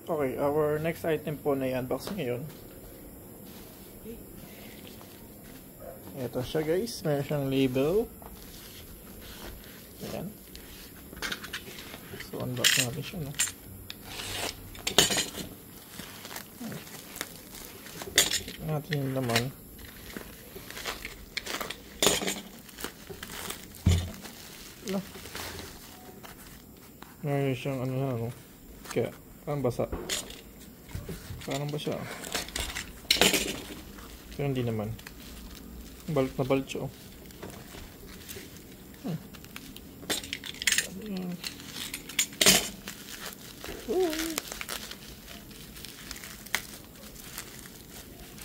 Okay, our next item po na i-unbox ngayon. Ito siya guys, meron siyang label. Ayan. So unbox natin siya, no? Natin yung laman. No. Meron siyang ano na, no? Kaya, parang basa. Parang ba siya? Pero hindi naman. Balot na balot siya, oh.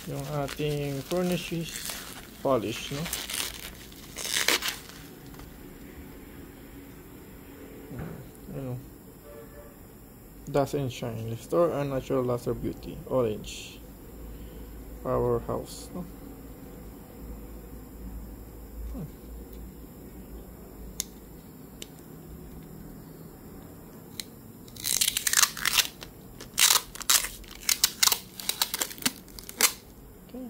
Yung ating furnace polish, no? Ano? Dust and Shine. Restore a natural laser beauty. Orange. Powerhouse, no? Okay.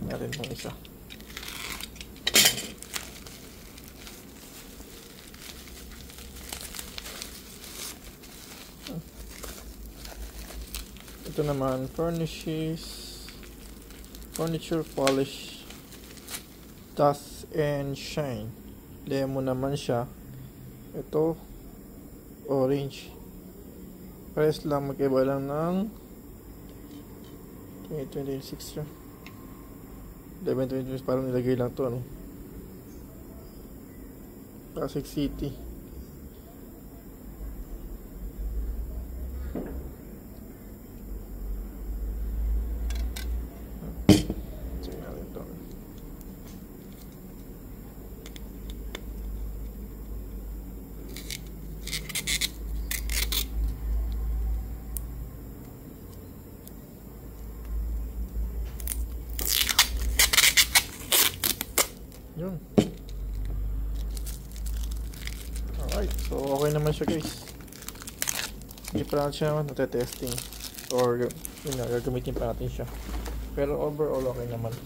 Natin pong isa. Ito naman, furniture polish, dust and shine. Lemon naman siya. Ito, orange. Pares lang, magkaiba lang ng 2026 siya. 11-20, parang nilagay lang to, no? Pasig City. Check natin to. Yun. Alright, so okay naman siya guys. Hindi pa natin siya natetesting or yun na, gagamitin pa natin siya. Pero overall okay naman.